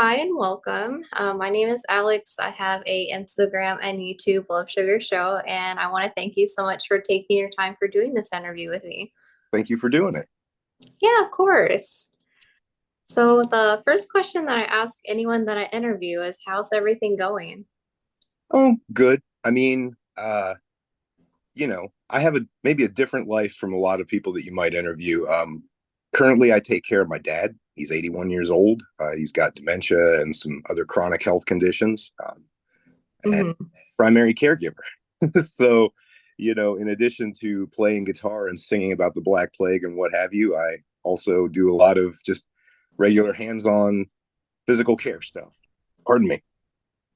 Hi and welcome. My name is Alex. I have a Instagram and YouTube Love Sugar show, and I want to thank you so much for taking your time for doing this interview with me. Thank you for doing it. Yeah, of course. So the first question that I ask anyone that I interview is, how's everything going? Oh, good. I have maybe a different life from a lot of people that you might interview. Currently, I take care of my dad. He's 81 years old. He's got dementia and some other chronic health conditions, and Hmm. primary caregiver. So, in addition to playing guitar and singing about the Black Plague and what have you, I also do a lot of just regular hands-on physical care stuff. Pardon me.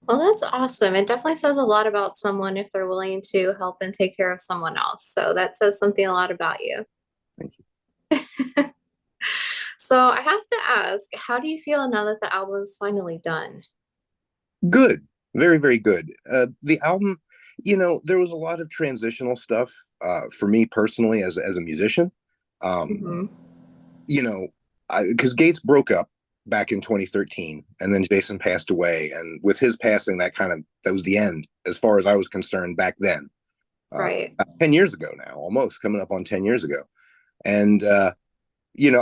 Well, that's awesome. It definitely says a lot about someone if they're willing to help and take care of someone else. So that says something a lot about you. Thank you. So I have to ask, how do you feel now that the album's finally done? Good, very, very good. The album, there was a lot of transitional stuff for me personally as a musician. Um, Hmm. you know, because Gates broke up back in 2013, and then Jason passed away, and with his passing, that was the end as far as I was concerned back then. Right. 10 years ago now, almost coming up on 10 years ago, and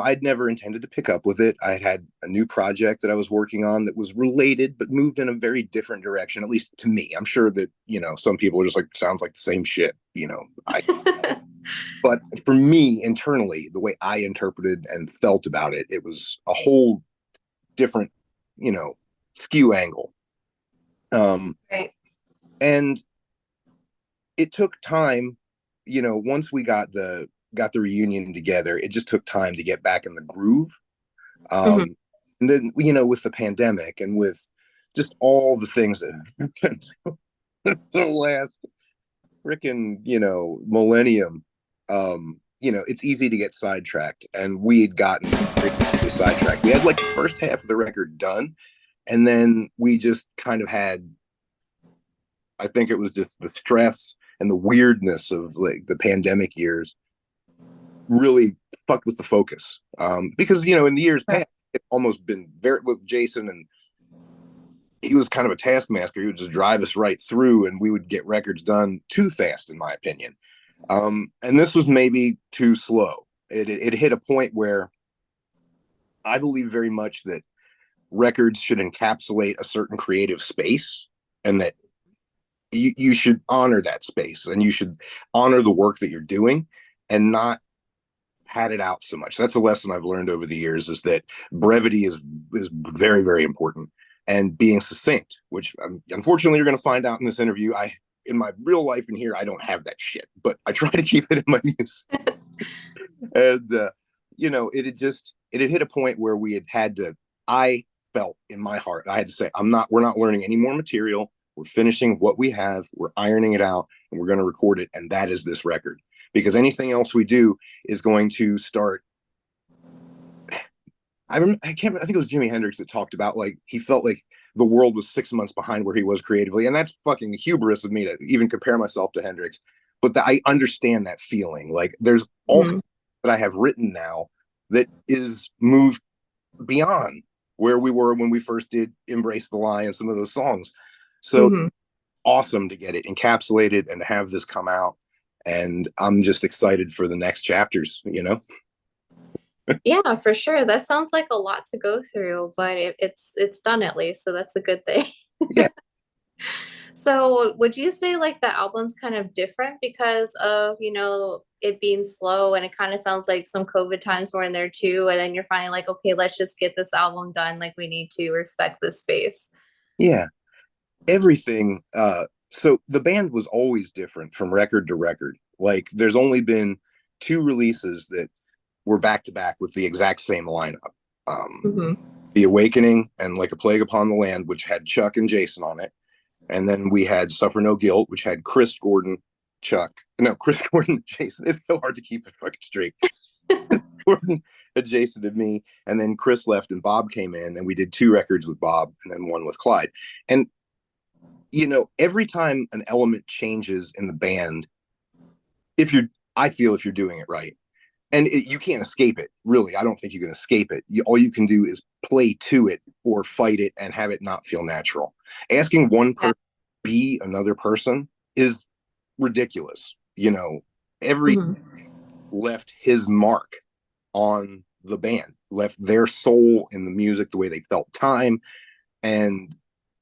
I'd never intended to pick up with it. I had a new project that I was working on that was related, but moved in a very different direction, at least to me. I'm sure that, some people are just like, sounds like the same shit, but for me internally, the way I interpreted and felt about it, it was a whole different, you know, skew angle. Um, Right. and it took time, once we got the reunion together, it just took time to get back in the groove. Hmm. Um, and then, with the pandemic and with just all the things that have happened the last freaking, millennium, it's easy to get sidetracked. And we had gotten really sidetracked. We had like the first half of the record done. And then we just kind of had, I think it was just the stress and the weirdness of like the pandemic years really fucked with the focus. Because, in the years Right. past, it almost been very with Jason, and he was kind of a taskmaster. He would just drive us right through, and we would get records done too fast, in my opinion. And this was maybe too slow. It hit a point where I believe very much that records should encapsulate a certain creative space, and that you should honor that space, and you should honor the work that you're doing, and not pad it out so much. That's a lesson I've learned over the years, is that brevity is very, very important, and being succinct, which unfortunately you're going to find out in this interview. In my real life in here, I don't have that shit, but I try to keep it in my music. And it had hit a point where I felt in my heart, I had to say, we're not learning any more material. We're finishing what we have, we're ironing it out, and we're going to record it. And that is this record, because anything else we do is going to start. I can't, I think it was Jimi Hendrix that talked about, like, he felt like the world was 6 months behind where he was creatively. And that's fucking hubris of me to even compare myself to Hendrix. But I understand that feeling. Like, there's all Hmm. that I have written now that is moved beyond where we were when we first did Embrace the Lie and some of those songs. So Hmm. awesome to get it encapsulated and to have this come out. And I'm just excited for the next chapters. Yeah, for sure. That sounds like a lot to go through, but it's done at least, so that's a good thing. Yeah. So, would you say like the album's kind of different because of, it being slow and it kind of sounds like some COVID times were in there too, and then you're finally like, okay, let's just get this album done. Like we need to respect this space. Yeah. Everything. So the band was always different from record to record. Like, there's only been two releases that were back to back with the exact same lineup. Hmm. The Awakening and Like a Plague Upon the Land, which had Chuck and Jason on it. And then we had Suffer No Guilt, which had Chris Gordon, Chuck. No, Chris Gordon, Jason. It's so hard to keep it fucking straight. Gordon, Jason, and me. And then Chris left and Bob came in, and we did two records with Bob and then one with Clyde. And, every time an element changes in the band, if you're, I feel if you're doing it right, and you can't escape it, really. I don't think you can escape it. All you can do is play to it or fight it and have it not feel natural. Asking one Yeah. person to be another person is ridiculous. Every Hmm. left his mark on the band, left their soul in the music, the way they felt time, and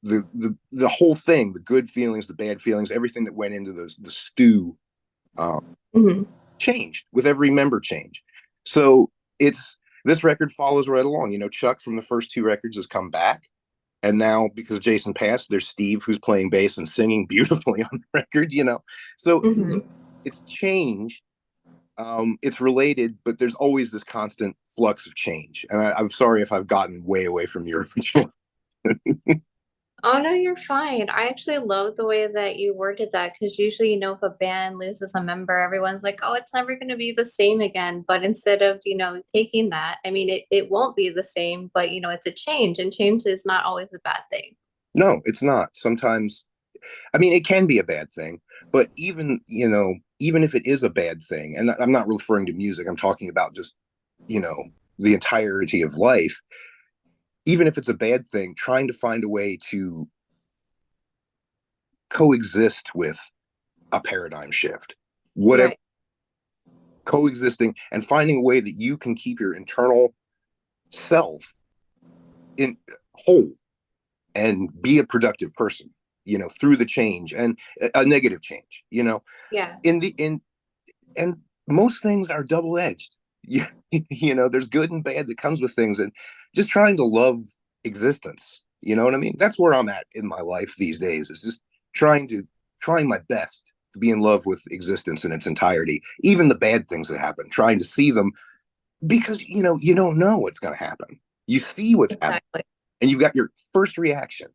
the whole thing, the good feelings, the bad feelings, everything that went into the stew, um, Hmm. changed with every member change. So it's this record follows right along. Chuck from the first two records has come back. And now, because Jason passed, there's Steve who's playing bass and singing beautifully on the record. So Hmm. it's change. It's related, but there's always this constant flux of change. And I'm sorry if I've gotten way away from your original. Oh no, you're fine. I actually love the way that you worded that because usually, if a band loses a member, everyone's like, oh, it's never going to be the same again. But instead of, taking that, I mean, it won't be the same, but, it's a change, and change is not always a bad thing. No, it's not. Sometimes, I mean, it can be a bad thing, but even if it is a bad thing, and I'm not referring to music, I'm talking about just, you know, the entirety of life. Even if it's a bad thing, trying to find a way to coexist with a paradigm shift, whatever, Right. coexisting and finding a way that you can keep your internal self in whole and be a productive person, through the change and a negative change, Yeah. in the in and most things are double edged. Yeah, there's good and bad that comes with things, and just trying to love existence. You know what I mean? That's where I'm at in my life these days. Is just trying my best to be in love with existence in its entirety, even the bad things that happen. Trying to see them because you don't know what's going to happen. You see what's happening, Exactly. and you've got your first reaction,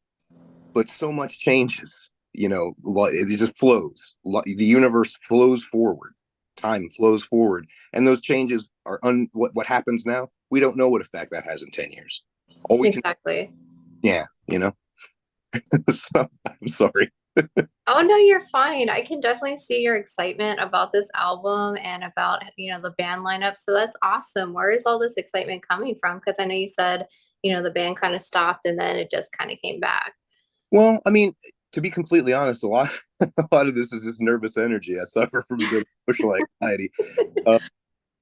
but so much changes. It just flows. The universe flows forward, time flows forward, and those changes are what happens now. We don't know what effect that has in 10 years. All we can, Exactly. yeah, so, I'm sorry. Oh no, you're fine. I can definitely see your excitement about this album and about, the band lineup. So that's awesome. Where is all this excitement coming from? Because I know you said, the band kind of stopped and then it just kind of came back. Well, I mean, to be completely honest, a lot a lot of this is just nervous energy. I suffer from a bit of social anxiety. Uh,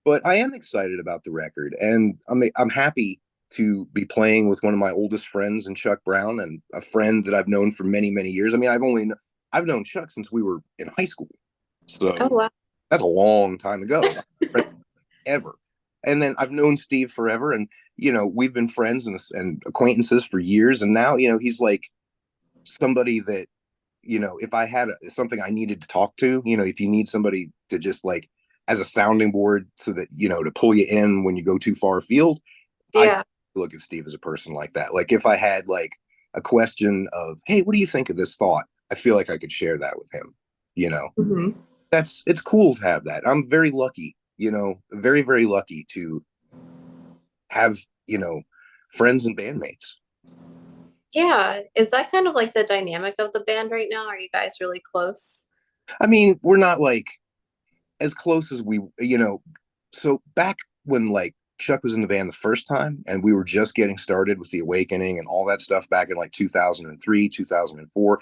but I am excited about the record, and I'm happy to be playing with one of my oldest friends and Chuck Brown, and a friend that I've known for many years. I mean, I've known Chuck since we were in high school, Oh so wow. that's a long time ago, ever. And then I've known Steve forever, and we've been friends and acquaintances for years, and now he's like somebody that if I had something I needed to talk to, if you need somebody to just like as a sounding board so that, to pull you in when you go too far afield, I Yeah. look at Steve as a person like that. Like if I had like a question of, hey, what do you think of this thought? I feel like I could share that with him. You know, Hmm. it's cool to have that. I'm very lucky, very lucky to have, friends and bandmates. Yeah. Is that kind of like the dynamic of the band right now? Are you guys really close? I mean, we're not like as close as so back when like Chuck was in the band the first time and we were just getting started with the Awakening and all that stuff back in like 2003, 2004,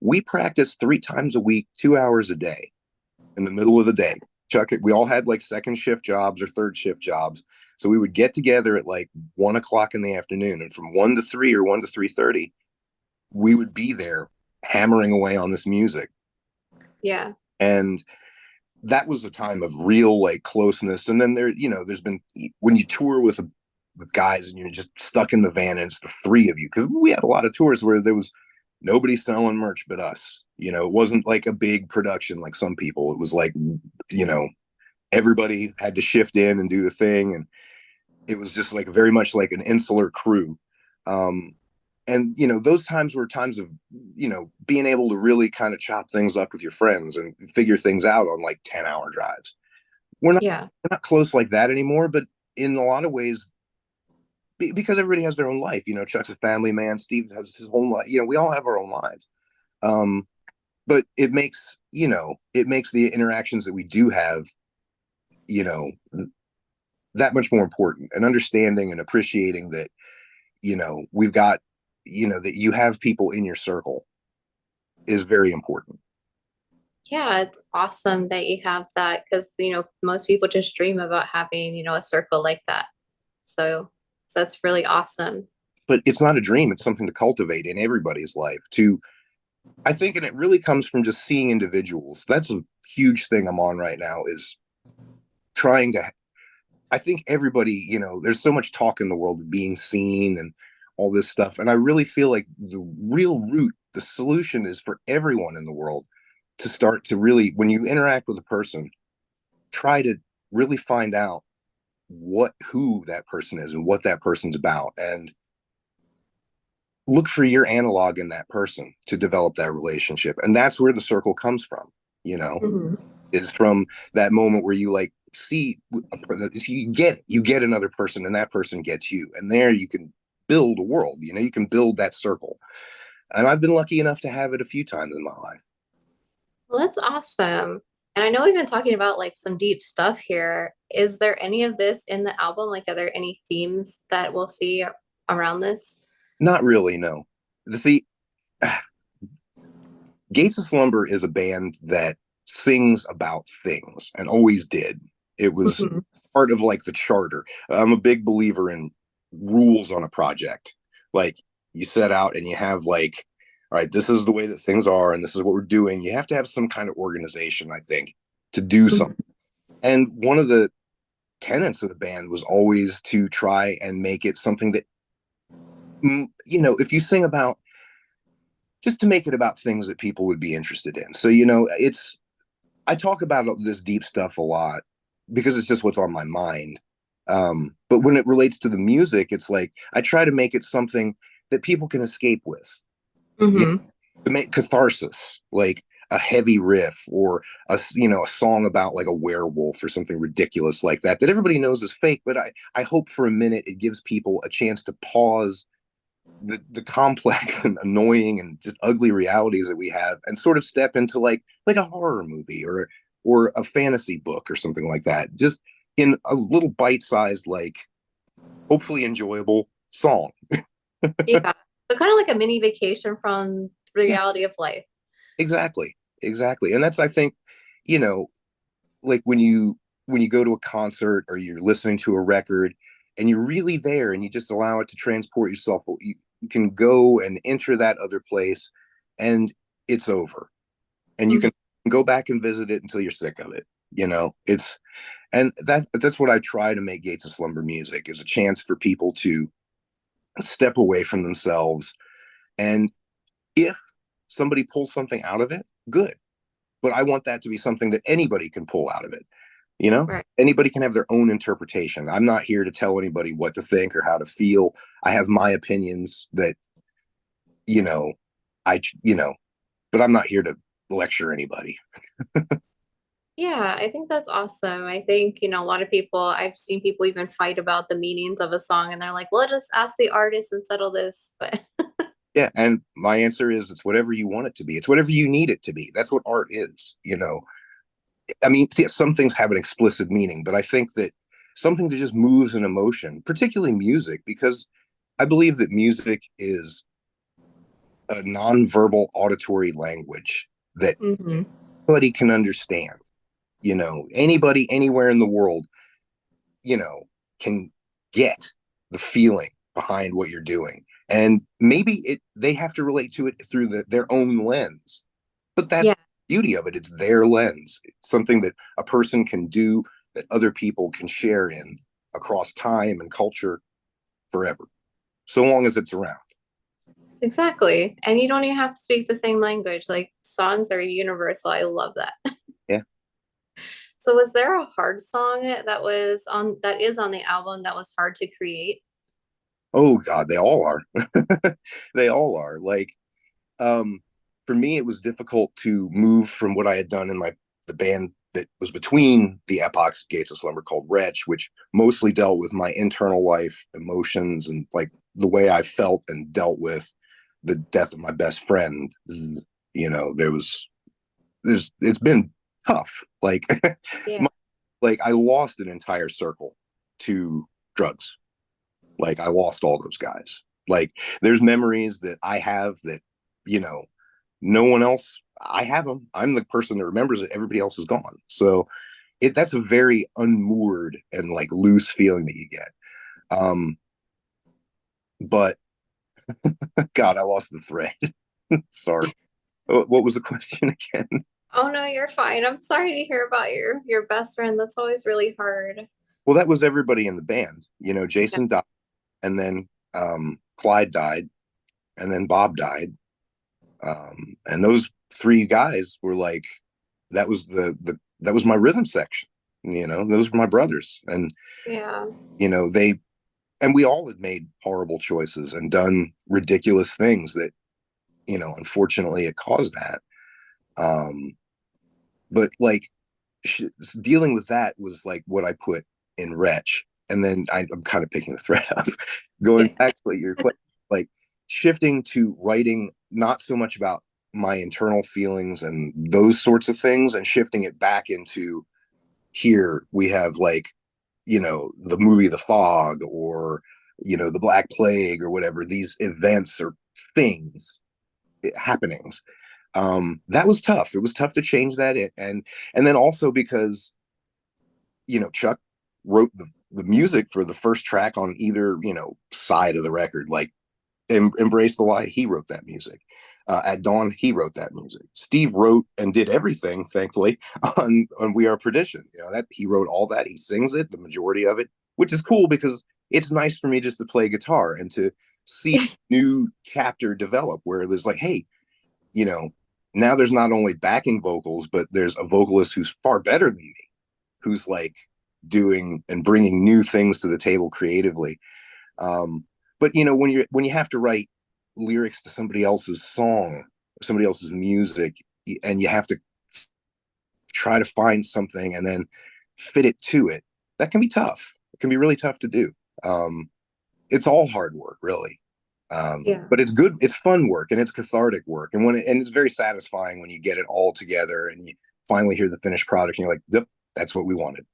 we practiced 3 times a week, 2 hours a day in the middle of the day. Chuck, we all had like second shift jobs or third shift jobs. So we would get together at like 1 o'clock in the afternoon, and from 1 to 3 or 1 to 3:30, we would be there hammering away on this music. Yeah. And that was a time of real like closeness. And then there's been when you tour with guys and you're just stuck in the van and it's the three of you, because we had a lot of tours where there was nobody selling merch but us. It wasn't like a big production like some people. It was like, you know, everybody had to shift in and do the thing, and it was just like very much like an insular crew. Um, and those times were times of being able to really kind of chop things up with your friends and figure things out on like 10-hour drives. we're not Yeah. we're not close like that anymore, but in a lot of ways, because everybody has their own life. Chuck's a family man, Steve has his whole life. We all have our own lives. um but it makes the interactions that we do have, you know that much more important. And understanding and appreciating that, we've got, that you have people in your circle is very important. Yeah, it's awesome that you have that because, most people just dream about having, a circle like that. So that's really awesome. But it's not a dream, it's something to cultivate in everybody's life. I think, and it really comes from just seeing individuals. That's a huge thing I'm on right now, is trying to, I think everybody, there's so much talk in the world of being seen and all this stuff. And I really feel like the real root, the solution is for everyone in the world to start to really, when you interact with a person, try to really find out who that person is and what that person's about, and look for your analog in that person to develop that relationship. And that's where the circle comes from, you know, Mhm. is from that moment where you like see you get another person and that person gets you, and there you can build a world, you can build that circle. And I've been lucky enough to have it a few times in my life. Well, that's awesome. And I know we've been talking about like some deep stuff here. Is there any of this in the album? Like, are there any themes that we'll see around this? Not really, no. See, Gates of Slumber is a band that sings about things and always did. It was Mhm. part of like the charter. I'm a big believer in rules on a project. Like, you set out and you have like, all right, this is the way that things are and this is what we're doing. You have to have some kind of organization, I think, to do something. Mhm. And one of the tenets of the band was always to try and make it something that, if you sing about, just to make it about things that people would be interested in. So, I talk about this deep stuff a lot because it's just what's on my mind. But when it relates to the music, it's like I try to make it something that people can escape with, you Mhm. to make catharsis, like a heavy riff or a song about like a werewolf or something ridiculous like that everybody knows is fake. But I hope for a minute it gives people a chance to pause the complex and annoying and just ugly realities that we have, and sort of step into like a horror movie or a fantasy book or something like that, just in a little bite-sized, like, hopefully enjoyable song. Yeah. So kind of like a mini vacation from the Yeah, reality of life. exactly. And that's, I think, you know like when you go to a concert or you're listening to a record and you're really there and you just allow it to transport yourself, you can go and enter that other place, and it's over, and you Mhm. can go back and visit it until you're sick of it. It's and that's what I try to make Gates of Slumber music, is a chance for people to step away from themselves. And if somebody pulls something out of it, good, but I want that to be something that anybody can pull out of it. Right. Anybody can have their own interpretation. I'm not here to tell anybody what to think or how to feel. I have my opinions that, you know I but I'm not here to lecture anybody. Yeah, I think that's awesome. I think, a lot of people, I've seen people even fight about the meanings of a song and they're like, well, let us ask the artist and settle this. But Yeah, and my answer is, it's whatever you want it to be. It's whatever you need it to be. That's what art is. I mean, see, some things have an explicit meaning, but I think that something that just moves an emotion, particularly music, because I believe that music is a nonverbal auditory language that Mhm. anybody can understand. Anybody anywhere in the world, you know, can get the feeling behind what you're doing. And maybe they have to relate to it through their own lens. But that's Yeah, the beauty of it. It's their lens. It's something that a person can do, that other people can share in, across time and culture, forever, so long as it's around. exactly. And you don't even have to speak the same language. Like songs are universal. I love that. Yeah. So was there a hard song that is on the album that was hard to create? Oh God, they all are. They all are. Like, um, for me, it was difficult to move from what I had done in the band that was between the epochs of Gates of Slumber, called Wretch, which mostly dealt with my internal life, emotions, and like the way I felt and dealt with the death of my best friend. It's been tough. Like, Yeah. like I lost an entire circle to drugs. Like I lost all those guys. Like there's memories that I have that, you know, no one else, I have them. I'm the person that remembers it. Everybody else is gone. So that's a very unmoored and like loose feeling that you get. Um, but God, I lost the thread. Sorry. What was the question again? Oh no, you're fine. I'm sorry to hear about your best friend. That's always really hard. Well, that was everybody in the band. You know, Yeah. Jason died, and then Clyde died, and then Bob died. And those three guys were like, that was that was my rhythm section. You know, those were my brothers, and Yeah. you know and we all had made horrible choices and done ridiculous things that, you know, unfortunately it caused that. Um, but like sh- dealing with that was like what I put in Wretch. And then I'm kind of picking the thread up, going Yeah. back to like your question, like shifting to writing not so much about my internal feelings and those sorts of things, and shifting it back into here we have like, you know, the movie The Fog, or, you know, the Black Plague, or whatever, these events or things, happenings. That was tough. It was tough to change that. And then also because, you know, Chuck wrote the music for the first track on either, you know, side of the record. Like Embrace the Lie, he wrote that music. At Dawn, he wrote that music. Steve wrote and did everything, thankfully, on We Are Perdition. You know, that he wrote all that. He sings it, the majority of it, which is cool because it's nice for me just to play guitar and to see a new chapter develop where there's like, hey, you know, now there's not only backing vocals, but there's a vocalist who's far better than me, who's like doing and bringing new things to the table creatively. Um, but you know, when you have to write lyrics to somebody else's song, somebody else's music, and you have to try to find something and then fit it to it, that can be tough. It can be really tough to do. It's all hard work, really. Yeah. But it's good. It's fun work and it's cathartic work, and and it's very satisfying when you get it all together and you finally hear the finished product and you're like, yep, that's what we wanted.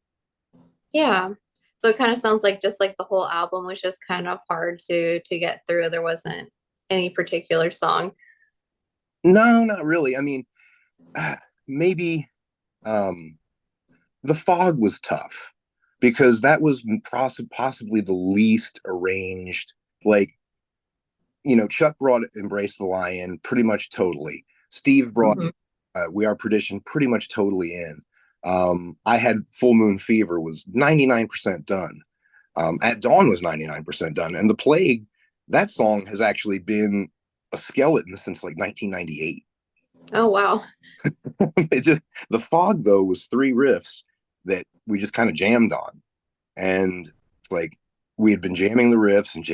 Yeah. So it kind of sounds like just like the whole album was just kind of hard to get through. There wasn't any particular song. No, not really. I mean, maybe um, the Fog was tough because that was possibly the least arranged. Like, you know, Chuck brought Embrace the Lion pretty much totally. Steve brought Hmm. We Are Perdition pretty much totally in. I had Full Moon Fever was 99% done. At Dawn was 99% done. And The Plague, that song has actually been a skeleton since like 1998. Oh wow. It just, the Fog though was three riffs that we just kind of jammed on, and like we had been jamming the riffs and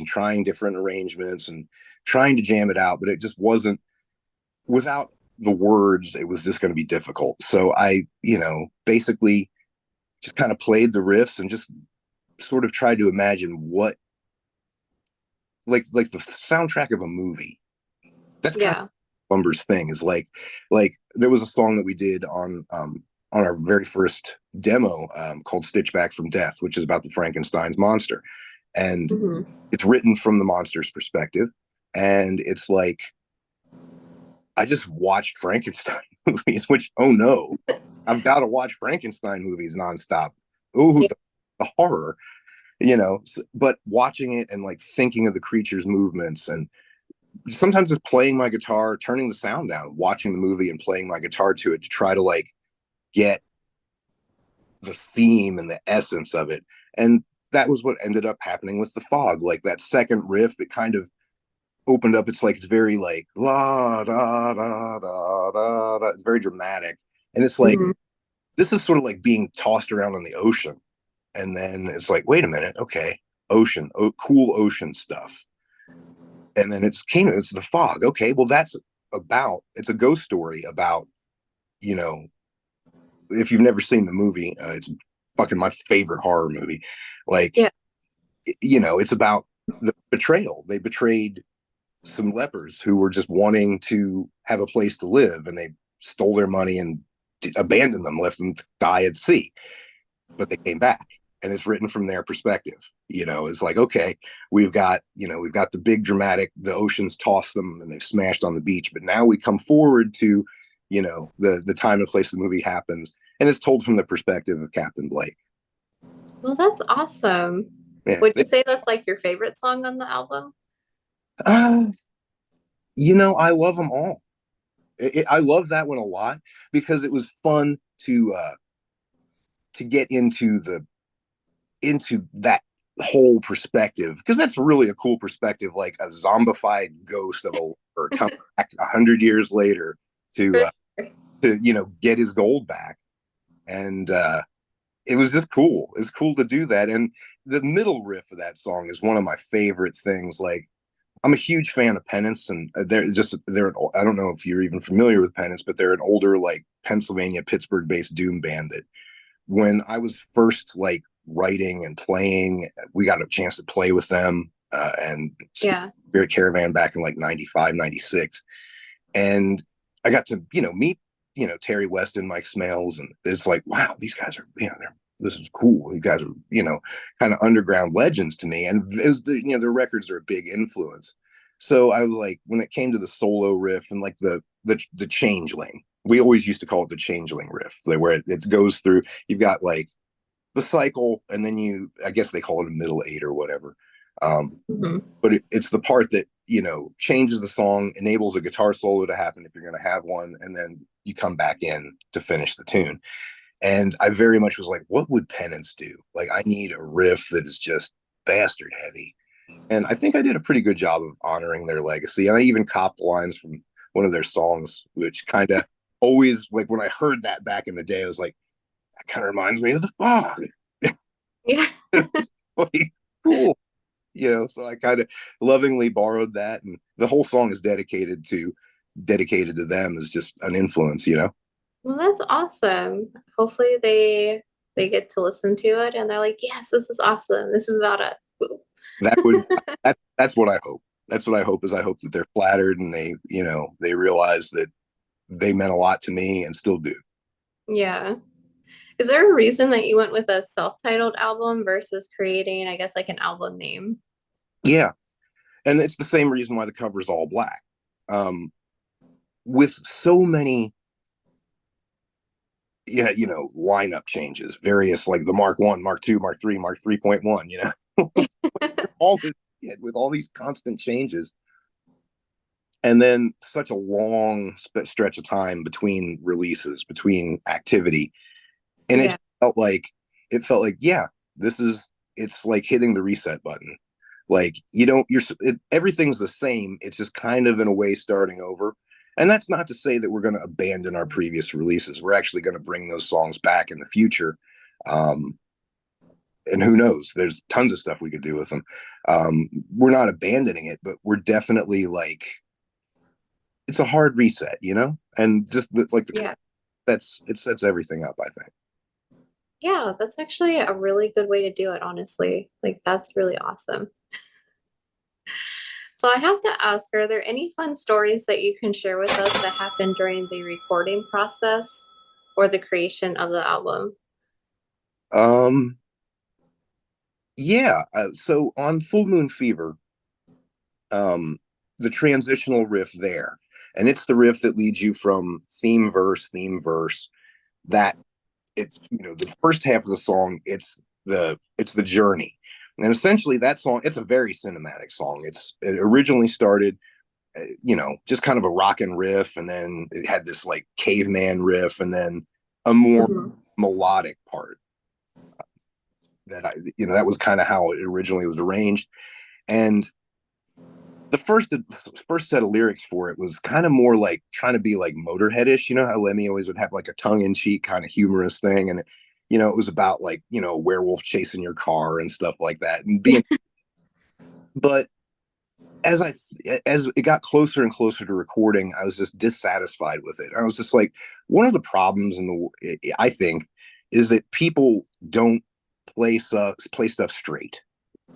trying different arrangements and trying to jam it out, but it just wasn't, without the words it was just going to be difficult. So I, you know, basically just kind of played the riffs and just sort of tried to imagine what, like the soundtrack of a movie. That's kind Yeah. of Slumber's thing, is like there was a song that we did on our very first demo, called Stitch Back from Death, which is about the Frankenstein's monster, and Hmm. it's written from the monster's perspective, and it's like I just watched Frankenstein movies, which, oh no, I've got to watch Frankenstein movies nonstop. Ooh, Yeah. the horror, you know. But watching it and like thinking of the creature's movements, and sometimes just playing my guitar, turning the sound down, watching the movie and playing my guitar to it to try to like get the theme and the essence of it. And that was what ended up happening with The Fog. Like that second riff, it kind of opened up. It's like, it's very like la da da da da da. It's very dramatic. And it's like, Hmm. this is sort of like being tossed around in the ocean. And then it's like, wait a minute, okay, ocean, cool ocean stuff. And then it's The Fog. Okay, well that's it's a ghost story about, you know, if you've never seen the movie, it's fucking my favorite horror movie. Like, Yeah. you know, it's about the betrayal. They betrayed some lepers who were just wanting to have a place to live, and they stole their money and abandoned them, left them to die at sea. But they came back, and it's written from their perspective. It's like, okay, we've got the big dramatic, the oceans toss them and they've smashed on the beach, but now we come forward to, the time and place the movie happens, and it's told from the perspective of Captain Blake. Well, that's awesome. Yeah. Would you say that's like your favorite song on the album? uh, I love them all. I love that one a lot because it was fun to get into that whole perspective, because that's really a cool perspective, like a zombified ghost of a or come back 100 years later to For uh, sure. to get his gold back. And it was just cool. It's cool to do that. And the middle riff of that song is one of my favorite things. Like, I'm a huge fan of Penance, and they're I don't know if you're even familiar with Penance, but they're an older, like, Pennsylvania, Pittsburgh based doom band that, when I was first, like, writing and playing, we got a chance to play with them, and Yeah. Spirit Caravan back in like 95, 96. And I got to, meet, Terry Weston, Mike Smales. And it's like, wow, these guys are, this is cool. These guys are, kind of underground legends to me. And their records are a big influence. So I was like, when it came to the solo riff and like the changeling, we always used to call it the changeling riff, like, where it goes through, you've got like the cycle, and then I guess they call it a middle eight or whatever. Mhm. But it's the part that, changes the song, enables a guitar solo to happen if you're going to have one, and then you come back in to finish the tune. And I very much was like, what would Penance do? Like, I need a riff that is just bastard heavy. And I think I did a pretty good job of honoring their legacy. And I even copped lines from one of their songs, which kind of always, like, when I heard that back in the day, I was like, that kind of reminds me of the fog. Yeah. Like, cool. So I kind of lovingly borrowed that, and the whole song is dedicated to them as just an influence. Well, that's awesome. Hopefully they get to listen to it and they're like, "Yes, this is awesome. This is about us." Woo. That would that's what I hope. That's what I hope, is I hope that they're flattered, and they realize that they meant a lot to me and still do. Yeah. Is there a reason that you went with a self-titled album versus creating, I guess, like an album name? Yeah, and it's the same reason why the cover's all black. Um, with so many, yeah, lineup changes, various, like the Mark 1, Mark 2, Mark 3, Mark 3.1, all this with all these constant changes, and then such a long stretch of time between releases, between activity, and Yeah. it felt like, yeah, this is it's like hitting the reset button. Like, you don't you're everything's the same, it's just kind of in a way starting over. And that's not to say that we're going to abandon our previous releases. We're actually going to bring those songs back in the future. um, and who knows, there's tons of stuff we could do with them. We're not abandoning it, but we're definitely, like, it's a hard reset. And just like Yeah. it sets everything up, I think. Yeah, that's actually a really good way to do it, honestly. Like that's really awesome. So I have to ask, are there any fun stories that you can share with us that happened during the recording process or the creation of the album? um yeah, so on Full Moon Fever, um the transitional riff there, and it's the riff that leads you from theme verse, that it's, the first half of the song, it's the journey. And essentially that song, it's a very cinematic song. It originally started, just kind of a rockin' riff, and then it had this, like, caveman riff, and then a more Mhm. melodic part that was kind of how it originally was arranged. And the first set of lyrics for it was kind of more like trying to be like Motorheadish. You know how Lemmy always would have like a tongue-in-cheek kind of humorous thing, and it was about, like, a werewolf chasing your car and stuff like that, and being. But as it got closer and closer to recording, I was just dissatisfied with it. I was just like, one of the problems I think, is that people don't play stuff straight.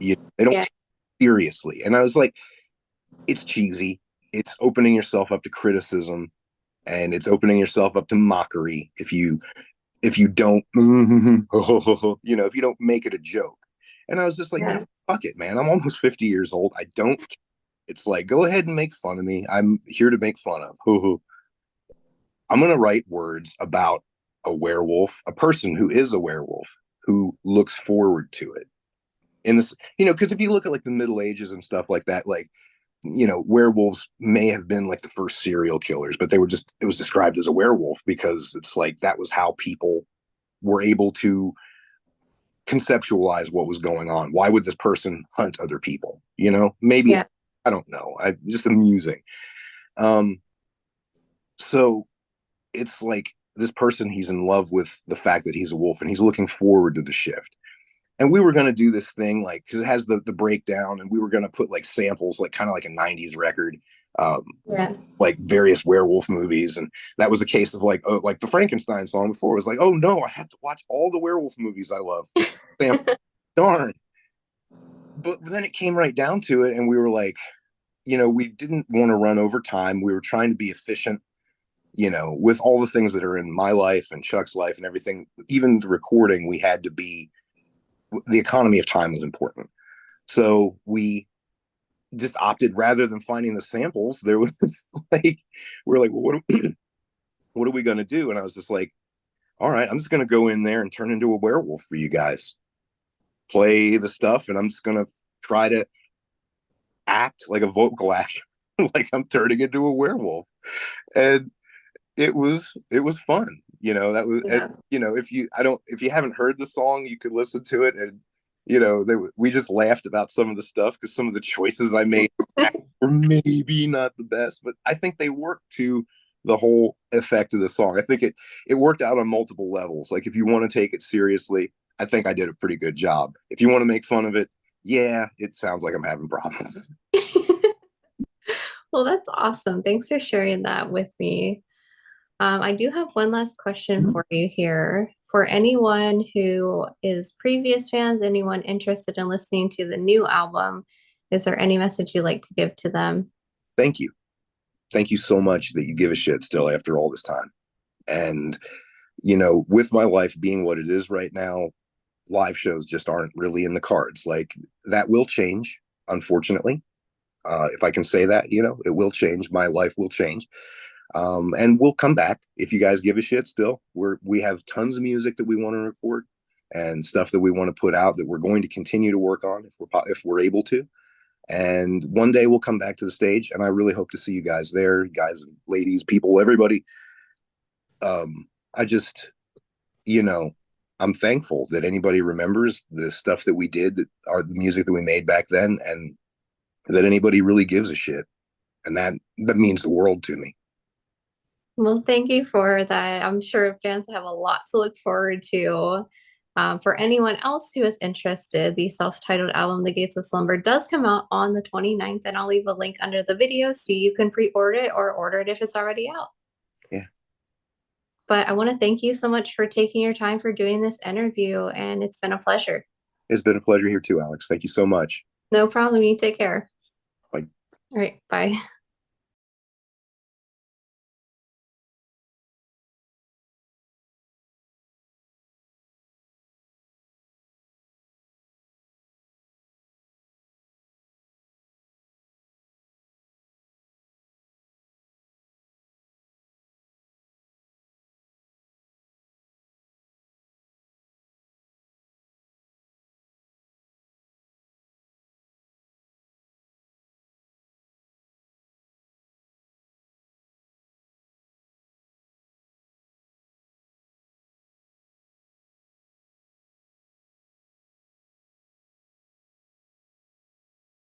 They don't Yeah. take it seriously, and I was like, it's cheesy. It's opening yourself up to criticism, and it's opening yourself up to mockery if you if you don't, if you don't make it a joke. And I was just like, Yeah. fuck it, man. I'm almost 50 years old. I don't. It's like, go ahead and make fun of me. I'm here to make fun of. I'm going to write words about a werewolf, a person who is a werewolf, who looks forward to it. In this, because if you look at like the Middle Ages and stuff like that, like, werewolves may have been like the first serial killers, but it was described as a werewolf because it's like that was how people were able to conceptualize what was going on. Why would this person hunt other people? Maybe, Yeah. I don't know. Just amusing. Um, so it's like this person, he's in love with the fact that he's a wolf and he's looking forward to the shift. And we were going to do this thing like, because it has the breakdown, and we were going to put like samples, like kind of like a 90s record, um, Yeah. like various werewolf movies. And that was a case of like, oh, like the Frankenstein song before was like, oh no, I have to watch all the werewolf movies I love. Darn. But then it came right down to it, and we were like, we didn't want to run over time. We were trying to be efficient, with all the things that are in my life and Chuck's life and everything. Even the recording, we had to be, the economy of time was important. So we just opted, rather than finding the samples, there was like, we're like, well, what are we going to do? And I was just like, all right, I'm just going to go in there and turn into a werewolf for you guys, play the stuff, and I'm just going to try to act like a vocal act, like I'm turning into a werewolf. And it was fun. That was, and, Yeah. if you haven't heard the song, you could listen to it. And we just laughed about some of the stuff because some of the choices I made were maybe not the best, but I think they worked to the whole effect of the song. I think it worked out on multiple levels. Like if you want to take it seriously, I think I did a pretty good job. If you want to make fun of it, yeah, it sounds like I'm having problems. Well, that's awesome. Thanks for sharing that with me. I do have one last question for you here. For anyone who is previous fans, anyone interested in listening to the new album, is there any message you'd like to give to them? Thank you. Thank you so much that you give a shit still after all this time. And with my life being what it is right now, live shows just aren't really in the cards. Like that will change, unfortunately. If I can say that, it will change. My life will change. And we'll come back if you guys give a shit still. We have tons of music that we want to record and stuff that we want to put out that we're going to continue to work on if we're able to. And one day we'll come back to the stage, and I really hope to see you guys there, guys and ladies, people, everybody. I just, you know, I'm thankful that anybody remembers the stuff that we did, the music that we made back then, and that anybody really gives a shit. And that means the world to me. Well, thank you for that. I'm sure fans have a lot to look forward to. For anyone else who is interested, the self-titled album, The Gates of Slumber, does come out on the 29th, and I'll leave a link under the video so you can pre-order it or order it if it's already out. Yeah, But I want to thank you so much for taking your time for doing this interview, and it's been a pleasure. it's been a pleasure here too, Alex. Thank you so much. No problem. You take care. Like All right. Bye.